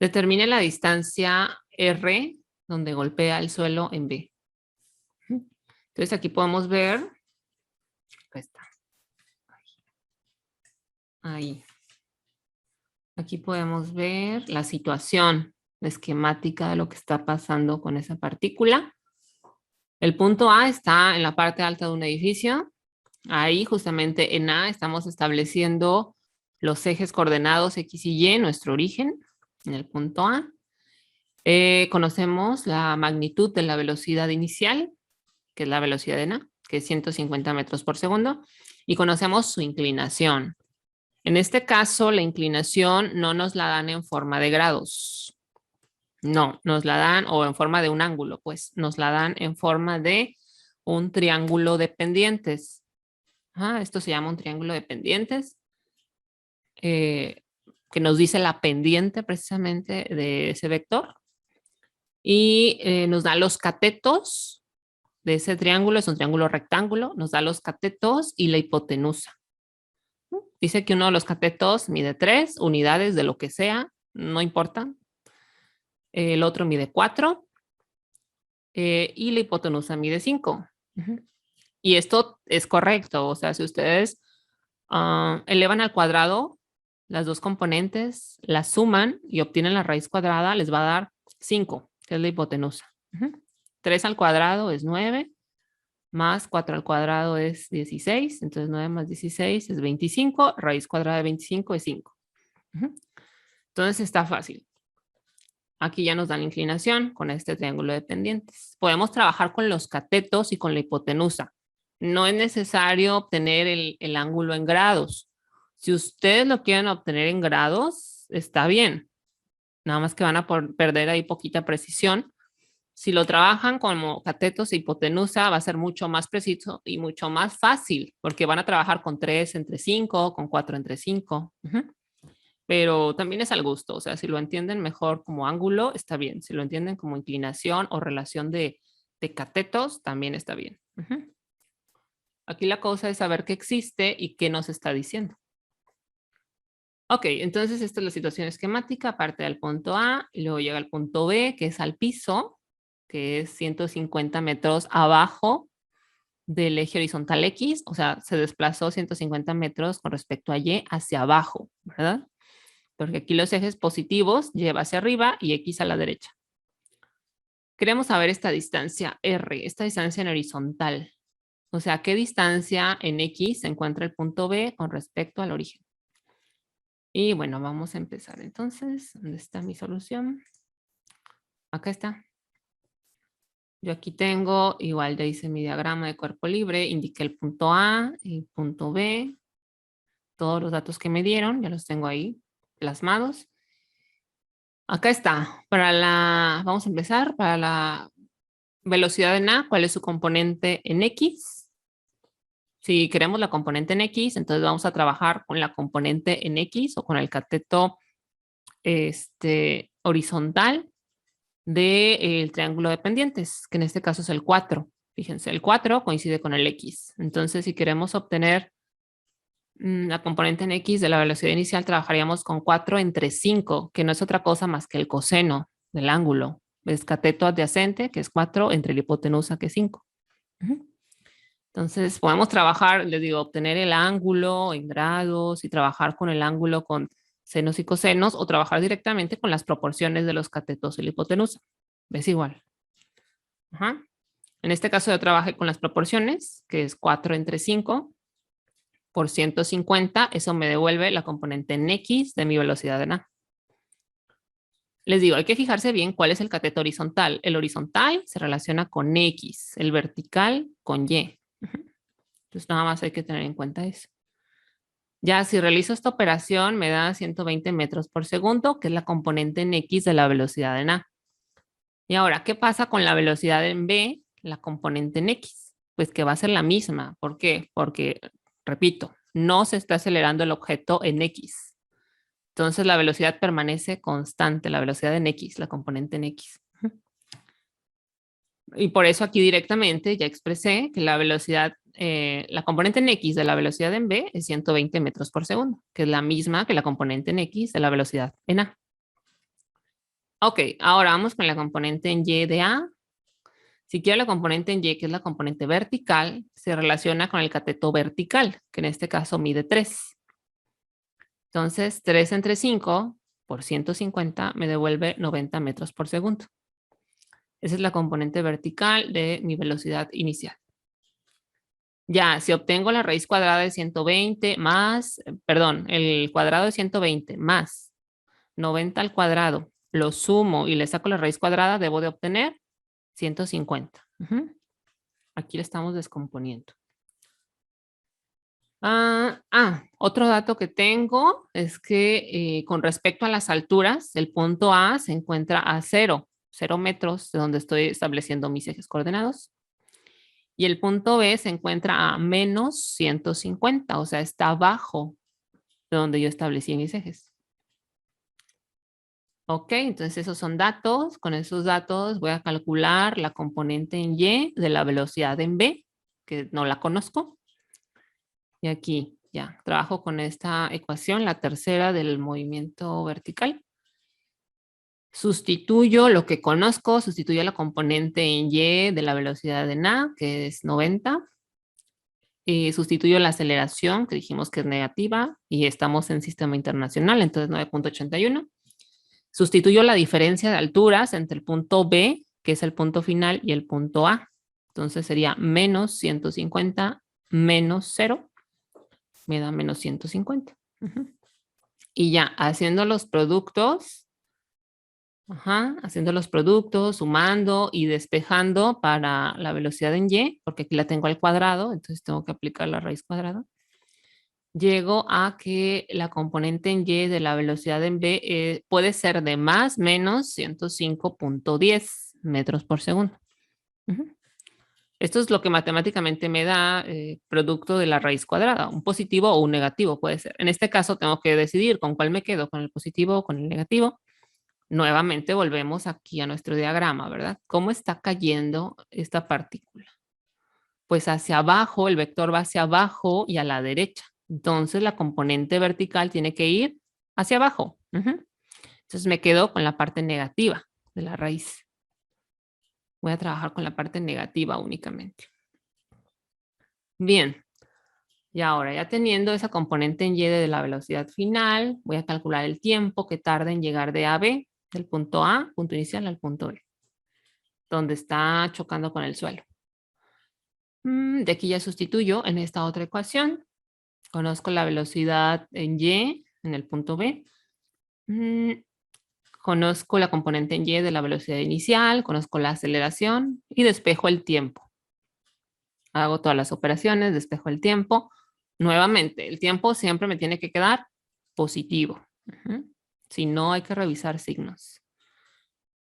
Determine la distancia R donde golpea el suelo en B. Entonces aquí podemos ver, acá está, ahí. Aquí podemos ver la situación esquemática de lo que está pasando con esa partícula. El punto A está en la parte alta de un edificio. Ahí justamente en A estamos estableciendo los ejes coordenados X y Y, nuestro origen, en el punto A. Conocemos la magnitud de la velocidad inicial, que es la velocidad en A, que es 150 metros por segundo, y conocemos su inclinación. En este caso, la inclinación no nos la dan en forma de grados. No, nos la dan, o en forma de un ángulo, pues nos la dan en forma de un triángulo de pendientes. Esto se llama un triángulo de pendientes, que nos dice la pendiente precisamente de ese vector. Y nos da los catetos de ese triángulo, es un triángulo rectángulo, nos da los catetos y la hipotenusa. Dice que uno de los catetos mide 3 unidades de lo que sea, no importa. El otro mide 4 y la hipotenusa mide 5. Y esto es correcto, o sea, si ustedes elevan al cuadrado las dos componentes, las suman y obtienen la raíz cuadrada, les va a dar 5, que es la hipotenusa. 3 al cuadrado es 9, más 4 al cuadrado es 16, entonces 9 más 16 es 25, raíz cuadrada de 25 es 5. Entonces está fácil. Aquí ya nos dan la inclinación con este triángulo de pendientes. Podemos trabajar con los catetos y con la hipotenusa. No es necesario obtener el ángulo en grados. Si ustedes lo quieren obtener en grados, está bien. Nada más que van a perder ahí poquita precisión. Si lo trabajan como catetos e hipotenusa, va a ser mucho más preciso y mucho más fácil, porque van a trabajar con 3 entre 5, con 4 entre 5. Pero también es al gusto, o sea, si lo entienden mejor como ángulo, está bien. Si lo entienden como inclinación o relación de catetos, también está bien. Aquí la cosa es saber qué existe y qué nos está diciendo. Ok, entonces esta es la situación esquemática, parte del punto A, y luego llega al punto B, que es al piso, que es 150 metros abajo del eje horizontal X, o sea, se desplazó 150 metros con respecto a Y hacia abajo, ¿verdad? Porque aquí los ejes positivos lleva hacia arriba y X a la derecha. Queremos saber esta distancia R, esta distancia en horizontal. O sea, ¿qué distancia en X se encuentra el punto B con respecto al origen? Y bueno, vamos a empezar. Entonces, ¿dónde está mi solución? Acá está. Yo aquí tengo, igual ya hice mi diagrama de cuerpo libre, indiqué el punto A y punto B. Todos los datos que me dieron, ya los tengo ahí plasmados. Acá está. Vamos a empezar. Para la velocidad en A, ¿cuál es su componente en X? Si queremos la componente en X, entonces vamos a trabajar con la componente en X o con el cateto horizontal del triángulo de pendientes, que en este caso es el 4. Fíjense, el 4 coincide con el X. Entonces, si queremos obtener la componente en X de la velocidad inicial, trabajaríamos con 4 entre 5, que no es otra cosa más que el coseno del ángulo. Es cateto adyacente, que es 4, entre la hipotenusa, que es 5. Entonces, podemos trabajar, les digo, obtener el ángulo en grados y trabajar con el ángulo con senos y cosenos o trabajar directamente con las proporciones de los catetos y la hipotenusa. Es igual. En este caso yo trabajé con las proporciones, que es 4 entre 5 por 150. Eso me devuelve la componente en X de mi velocidad en A. Les digo, hay que fijarse bien cuál es el cateto horizontal. El horizontal se relaciona con X, el vertical con Y. Entonces nada más hay que tener en cuenta eso. Ya si realizo esta operación me da 120 metros por segundo, que es la componente en X de la velocidad en A. Y ahora, ¿qué pasa con la velocidad en B, la componente en X? Pues que va a ser la misma. ¿Por qué? Porque, repito, no se está acelerando el objeto en X. Entonces la velocidad permanece constante, la velocidad en X, la componente en X. Y por eso aquí directamente ya expresé que la velocidad, la componente en X de la velocidad en B es 120 metros por segundo, que es la misma que la componente en X de la velocidad en A. Ok, ahora vamos con la componente en Y de A. Si quiero la componente en Y, que es la componente vertical, se relaciona con el cateto vertical, que en este caso mide 3. Entonces, 3 entre 5 por 150 me devuelve 90 metros por segundo. Esa es la componente vertical de mi velocidad inicial. Ya, si obtengo la raíz cuadrada de 120 más, perdón, el cuadrado de 120 más 90 al cuadrado, lo sumo y le saco la raíz cuadrada, debo de obtener 150. Aquí le estamos descomponiendo. Otro dato que tengo es que con respecto a las alturas, el punto A se encuentra a 0 metros de donde estoy estableciendo mis ejes coordenados. Y el punto B se encuentra a menos 150, o sea, está abajo de donde yo establecí mis ejes. Ok, entonces esos son datos. Con esos datos voy a calcular la componente en Y de la velocidad en B, que no la conozco. Y aquí Ya, trabajo con esta ecuación, la tercera del movimiento vertical. Sustituyo lo que conozco, sustituyo la componente en y de la velocidad en a, que es 90. Sustituyo la aceleración, que dijimos que es negativa, y estamos en sistema internacional, entonces 9.81. Sustituyo la diferencia de alturas entre el punto B, que es el punto final, y el punto A. Entonces sería menos 150 menos 0, me da menos 150. Y ya, haciendo los productos, sumando y despejando para la velocidad en y, porque aquí la tengo al cuadrado, entonces tengo que aplicar la raíz cuadrada. Llego a que la componente en y de la velocidad en b puede ser de más menos 105.10 metros por segundo. Esto es lo que matemáticamente me da producto de la raíz cuadrada, un positivo o un negativo puede ser. En este caso tengo que decidir con cuál me quedo, con el positivo o con el negativo. Nuevamente volvemos aquí a nuestro diagrama, ¿verdad? ¿Cómo está cayendo esta partícula? Pues hacia abajo, el vector va hacia abajo y a la derecha. Entonces la componente vertical tiene que ir hacia abajo. Entonces me quedo con la parte negativa de la raíz. Voy a trabajar con la parte negativa únicamente. Bien. Y ahora, ya teniendo esa componente en y de la velocidad final, voy a calcular el tiempo que tarda en llegar de A a B, del punto A, punto inicial, al punto B, donde está chocando con el suelo. De aquí ya sustituyo en esta otra ecuación. Conozco la velocidad en y en el punto B. Conozco la componente en y de la velocidad inicial, conozco la aceleración y despejo el tiempo. Hago todas las operaciones, despejo el tiempo. Nuevamente, el tiempo siempre me tiene que quedar positivo. Si no, hay que revisar signos.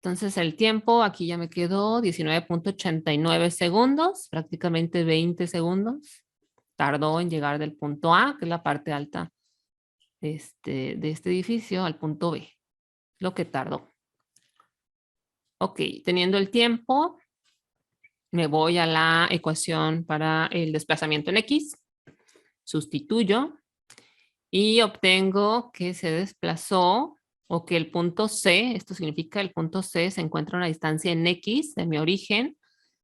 Entonces, el tiempo aquí ya me quedó 19.89 segundos, prácticamente 20 segundos. Tardó en llegar del punto A, que es la parte alta de este edificio, al punto B. Lo que tardó. Ok, teniendo el tiempo, me voy a la ecuación para el desplazamiento en X. Sustituyo y obtengo que se desplazó o que el punto C, esto significa el punto C se encuentra a una distancia en X de mi origen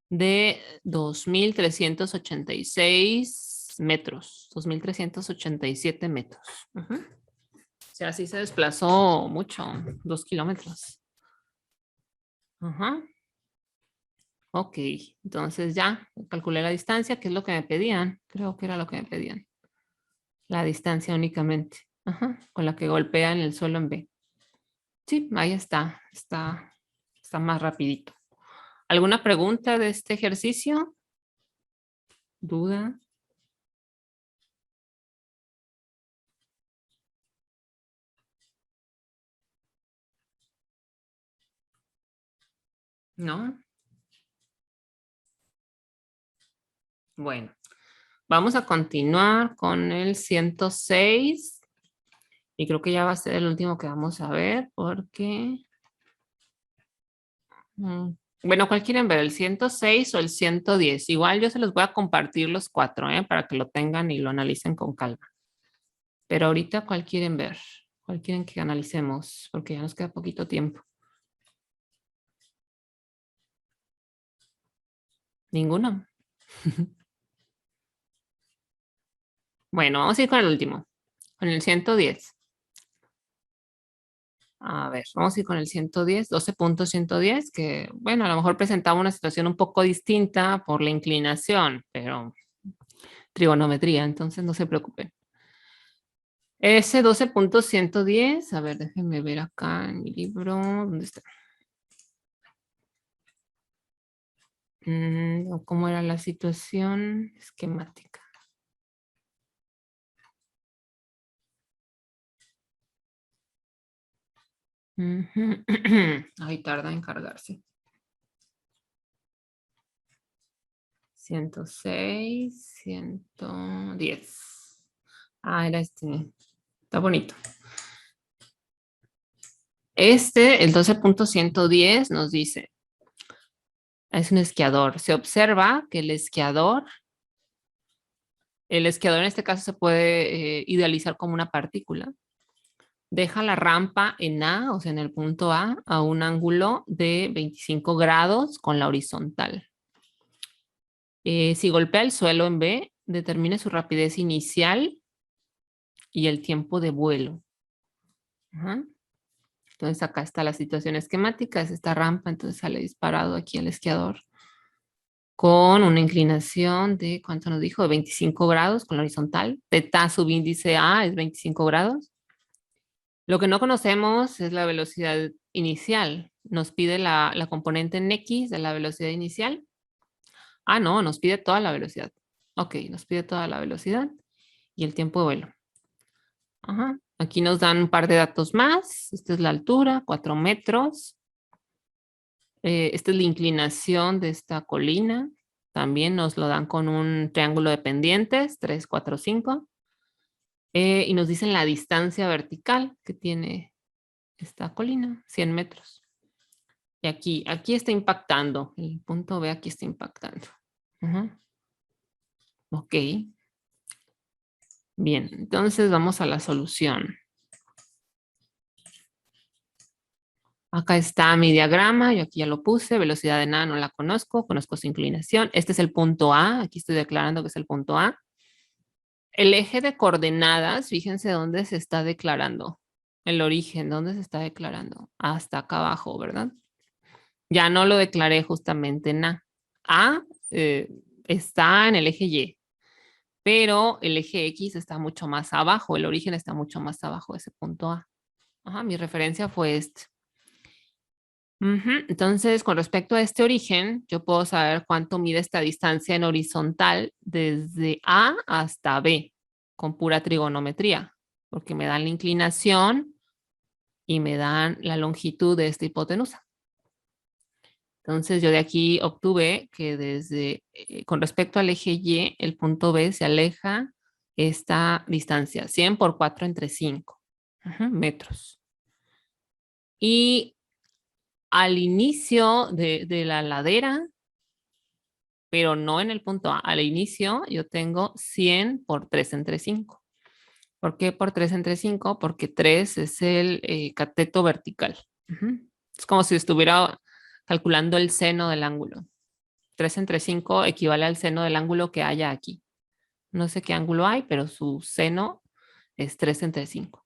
de 2.386 metros, 2.387 metros. O sea, sí se desplazó mucho, 2 kilómetros. Ok, entonces ya calculé la distancia, que es lo que me pedían. Creo que era lo que me pedían. La distancia únicamente, con la que golpea en el suelo en B. Sí, ahí está más rapidito. ¿Alguna pregunta de este ejercicio? ¿Duda? ¿No? Bueno, vamos a continuar con el 106. Y creo que ya va a ser el último que vamos a ver porque... Bueno, ¿cuál quieren ver? ¿El 106 o el 110? Igual yo se los voy a compartir los 4, para que lo tengan y lo analicen con calma. Pero ahorita, ¿cuál quieren ver? ¿Cuál quieren que analicemos? Porque ya nos queda poquito tiempo. ¿Ninguno? Bueno, vamos a ir con el último. Con el 110. A ver, vamos a ir con el 110, 12.110, que, bueno, a lo mejor presentaba una situación un poco distinta por la inclinación, pero trigonometría, entonces no se preocupen. Ese 12.110, a ver, déjenme ver acá en mi libro, ¿dónde está? ¿Cómo era la situación esquemática? Ay, tarda en cargarse. 106, 110. Ah, era este. Está bonito. El 12.110 nos dice, es un esquiador. Se observa que el esquiador El esquiador en este caso se puede idealizar como una partícula. Deja la rampa en A, o sea, en el punto a un ángulo de 25 grados con la horizontal. Si golpea el suelo en B, determine su rapidez inicial y el tiempo de vuelo. Ajá. Entonces acá está la situación esquemática, es esta rampa, entonces sale disparado aquí el esquiador con una inclinación de, ¿cuánto nos dijo? De 25 grados con la horizontal. Teta subíndice A es 25 grados. Lo que no conocemos es la velocidad inicial. Nos pide la componente en X de la velocidad inicial. Ah, no, nos pide toda la velocidad. Ok, nos pide toda la velocidad y el tiempo de vuelo. Ajá. Aquí nos dan un par de datos más. Esta es la altura, 4 metros. Esta es la inclinación de esta colina. También nos lo dan con un triángulo de pendientes, 3, 4, 5. Y nos dicen la distancia vertical que tiene esta colina, 100 metros. Y aquí está impactando. El punto B aquí está impactando. Ok. Bien, entonces vamos a la solución. Acá está mi diagrama, yo aquí ya lo puse, velocidad de nada no la conozco, conozco su inclinación. Este es el punto A, aquí estoy declarando que es el punto A. El eje de coordenadas, fíjense dónde se está declarando. El origen, ¿dónde se está declarando? Hasta acá abajo, ¿verdad? Ya no lo declaré justamente en A. A está en el eje Y, pero el eje X está mucho más abajo, el origen está mucho más abajo de ese punto A. Ajá, mi referencia fue este. Entonces, con respecto a este origen, yo puedo saber cuánto mide esta distancia en horizontal desde A hasta B con pura trigonometría, porque me dan la inclinación y me dan la longitud de esta hipotenusa. Entonces, yo de aquí obtuve que con respecto al eje Y, el punto B se aleja esta distancia, 100 por 4 entre 5 metros. Y al inicio de la ladera, pero no en el punto A. Al inicio yo tengo 100 por 3 entre 5. ¿Por qué por 3 entre 5? Porque 3 es el cateto vertical. Es como si estuviera calculando el seno del ángulo. 3 entre 5 equivale al seno del ángulo que haya aquí. No sé qué ángulo hay, pero su seno es 3 entre 5.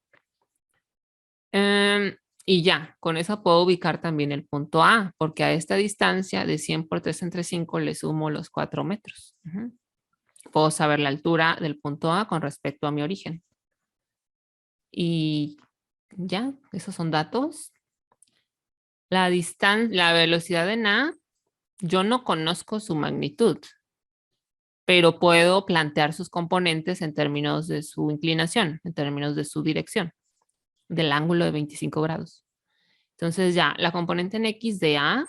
Y ya, con eso puedo ubicar también el punto A, porque a esta distancia de 100 por 3 entre 5 le sumo los 4 metros. Puedo saber la altura del punto A con respecto a mi origen. Y ya, esos son datos. La velocidad en A, yo no conozco su magnitud, pero puedo plantear sus componentes en términos de su inclinación, en términos de su dirección, del ángulo de 25 grados. Entonces ya, la componente en X de A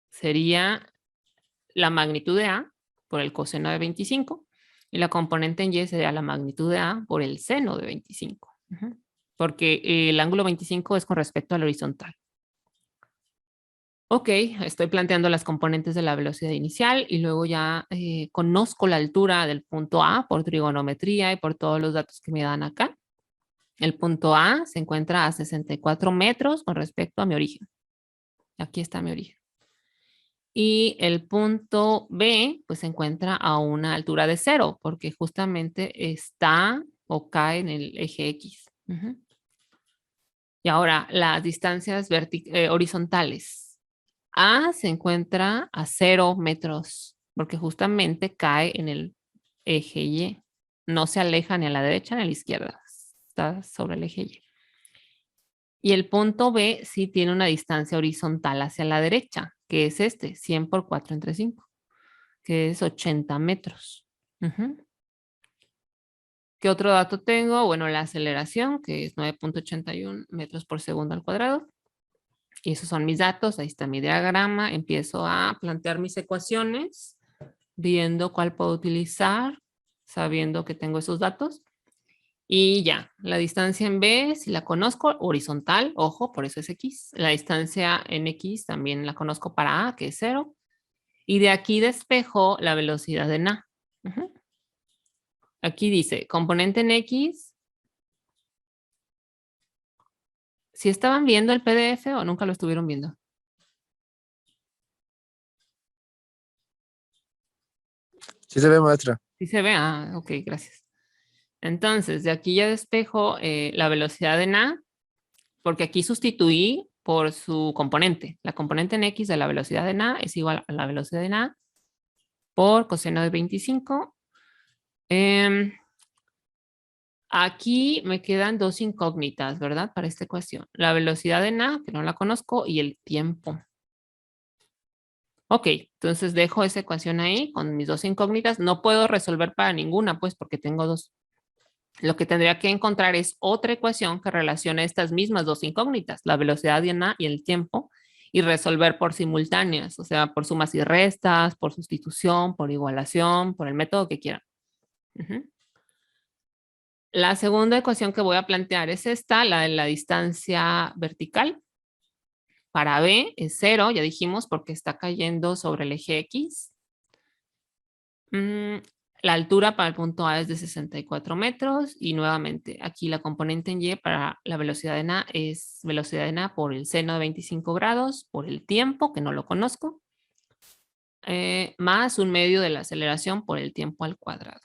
sería la magnitud de A por el coseno de 25 y la componente en Y sería la magnitud de A por el seno de 25. Porque el ángulo 25 es con respecto al horizontal. Ok, estoy planteando las componentes de la velocidad inicial y luego ya conozco la altura del punto A por trigonometría y por todos los datos que me dan acá. El punto A se encuentra a 64 metros con respecto a mi origen. Aquí está mi origen. Y el punto B, pues se encuentra a una altura de 0, porque justamente está o cae en el eje X. Y ahora, las distancias horizontales. A se encuentra a 0 metros, porque justamente cae en el eje Y. No se aleja ni a la derecha ni a la izquierda. Está sobre el eje Y. Y el punto B sí tiene una distancia horizontal hacia la derecha, que es 100 por 4 entre 5, que es 80 metros. ¿Qué otro dato tengo? Bueno, la aceleración, que es 9.81 metros por segundo al cuadrado. Y esos son mis datos. Ahí está mi diagrama. Empiezo a plantear mis ecuaciones, viendo cuál puedo utilizar, sabiendo que tengo esos datos. Y ya, la distancia en B, si la conozco, horizontal, ojo, por eso es X. La distancia en X también la conozco para A, que es 0. Y de aquí despejo la velocidad en A. Aquí dice, componente en X. ¿Si estaban viendo el PDF o nunca lo estuvieron viendo? Sí se ve, maestra. Sí se ve, ok, gracias. Entonces, de aquí ya despejo la velocidad en A, porque aquí sustituí por su componente. La componente en X de la velocidad en A es igual a la velocidad en A por coseno de 25. Aquí me quedan dos incógnitas, ¿verdad? Para esta ecuación. La velocidad en A, que no la conozco, y el tiempo. Ok, entonces dejo esa ecuación ahí con mis dos incógnitas. No puedo resolver para ninguna, pues, porque tengo dos. Lo que tendría que encontrar es otra ecuación que relacione estas mismas dos incógnitas, la velocidad en A y el tiempo, y resolver por simultáneas, o sea, por sumas y restas, por sustitución, por igualación, por el método que quieran. La segunda ecuación que voy a plantear es esta, la de la distancia vertical. Para B es 0, ya dijimos, porque está cayendo sobre el eje X. La altura para el punto A es de 64 metros y nuevamente aquí la componente en Y para la velocidad en A es velocidad en A por el seno de 25 grados, por el tiempo, que no lo conozco, más un medio de la aceleración por el tiempo al cuadrado.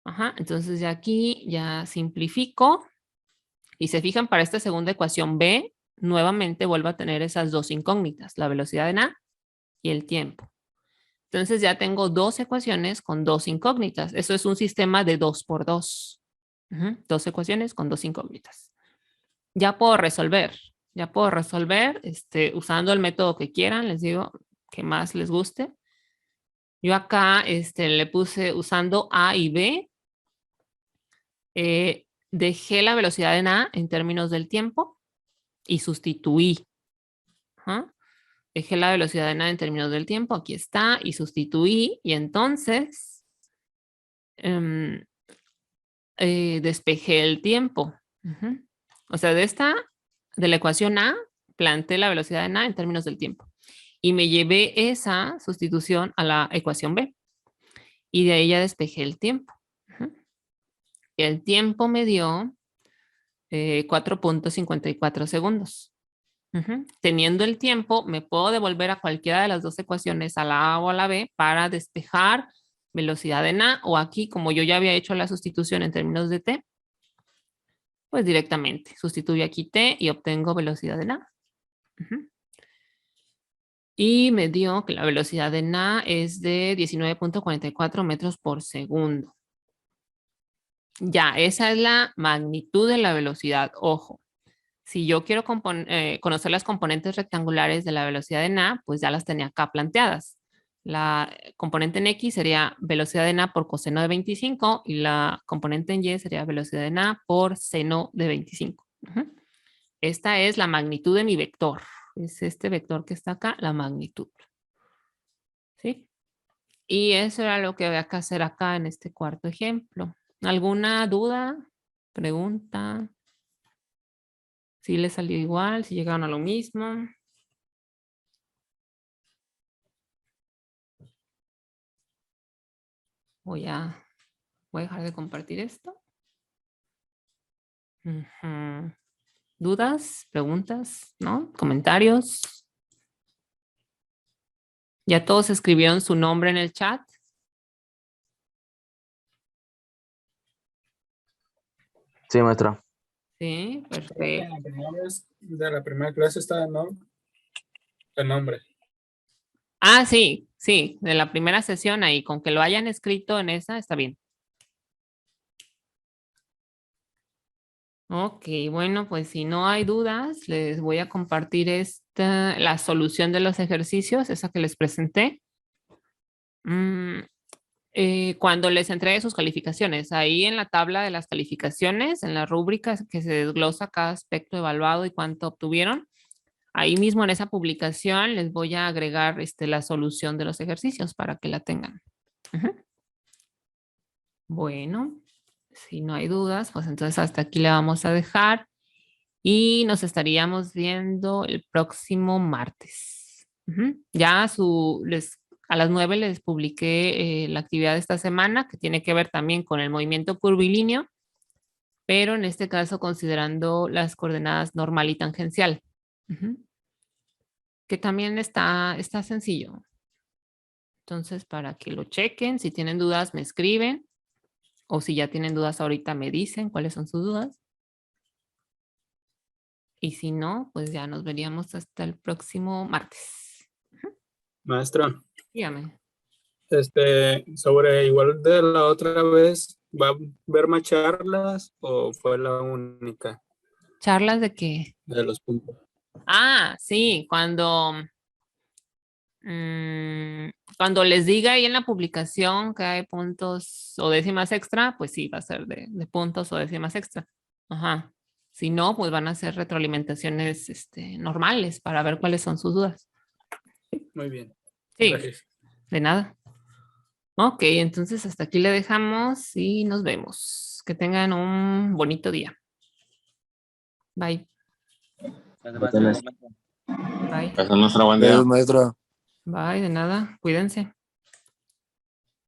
Ajá, entonces ya aquí ya simplifico y se fijan para esta segunda ecuación B, nuevamente vuelvo a tener esas dos incógnitas, la velocidad en A y el tiempo. Entonces ya tengo dos ecuaciones con dos incógnitas. Eso es un sistema de 2 por 2. Dos ecuaciones con dos incógnitas. Ya puedo resolver. Usando el método que quieran. Les digo que más les guste. Yo acá le puse usando A y B. Dejé la velocidad en A en términos del tiempo y sustituí. Dejé la velocidad en A en términos del tiempo, aquí está, y sustituí, y entonces despejé el tiempo. O sea, de la ecuación A, planteé la velocidad en A en términos del tiempo. Y me llevé esa sustitución a la ecuación B. Y de ahí ya despejé el tiempo. El tiempo me dio 4.54 segundos. Teniendo el tiempo, me puedo devolver a cualquiera de las dos ecuaciones, a la A o a la B, para despejar velocidad en A, o aquí, como yo ya había hecho la sustitución en términos de T, pues directamente sustituyo aquí T y obtengo velocidad en A. Y me dio que la velocidad en A es de 19.44 metros por segundo. Ya, esa es la magnitud de la velocidad. Ojo. Si yo quiero conocer las componentes rectangulares de la velocidad en A, pues ya las tenía acá planteadas. La componente en X sería velocidad en A por coseno de 25 y la componente en Y sería velocidad en A por seno de 25. Esta es la magnitud de mi vector. Es este vector que está acá, la magnitud. ¿Sí? Y eso era lo que había que hacer acá en este cuarto ejemplo. ¿Alguna duda? ¿Pregunta? ¿Si les salió igual? ¿Si llegaron a lo mismo? Voy a dejar de compartir esto. ¿Dudas? ¿Preguntas? ¿No? ¿Comentarios? ¿Ya todos escribieron su nombre en el chat? Sí, maestra. Sí, perfecto. De la primera clase está, ¿no? El nombre. Ah, sí, sí, de la primera sesión ahí, con que lo hayan escrito en esa, está bien. Ok, bueno, pues si no hay dudas, les voy a compartir la solución de los ejercicios, esa que les presenté. Cuando les entregue sus calificaciones, ahí en la tabla de las calificaciones, en la rúbrica que se desglosa cada aspecto evaluado y cuánto obtuvieron, ahí mismo en esa publicación les voy a agregar la solución de los ejercicios para que la tengan. Bueno, si no hay dudas, pues entonces hasta aquí le vamos a dejar y nos estaríamos viendo el próximo martes. Ya A las 9 les publiqué la actividad de esta semana, que tiene que ver también con el movimiento curvilíneo, pero en este caso considerando las coordenadas normal y tangencial. Que también está sencillo. Entonces, para que lo chequen, si tienen dudas, me escriben. O si ya tienen dudas ahorita, me dicen cuáles son sus dudas. Y si no, pues ya nos veríamos hasta el próximo martes. Maestra, Dígame. sobre igual de la otra vez, ¿va a haber más charlas o fue la única ¿Charlas de qué? de los puntos? Ah, sí, cuando les diga ahí en la publicación que hay puntos o décimas extra, pues sí, va a ser de puntos o décimas extra. Ajá. Si no, pues van a ser retroalimentaciones normales para ver cuáles son sus dudas. Muy bien. Sí, Gracias. de nada. Ok, entonces hasta aquí le dejamos y nos vemos. Que tengan un bonito día. Bye. Gracias, Bye. nuestra buen día. Adiós, maestra. Bye, de nada. Cuídense.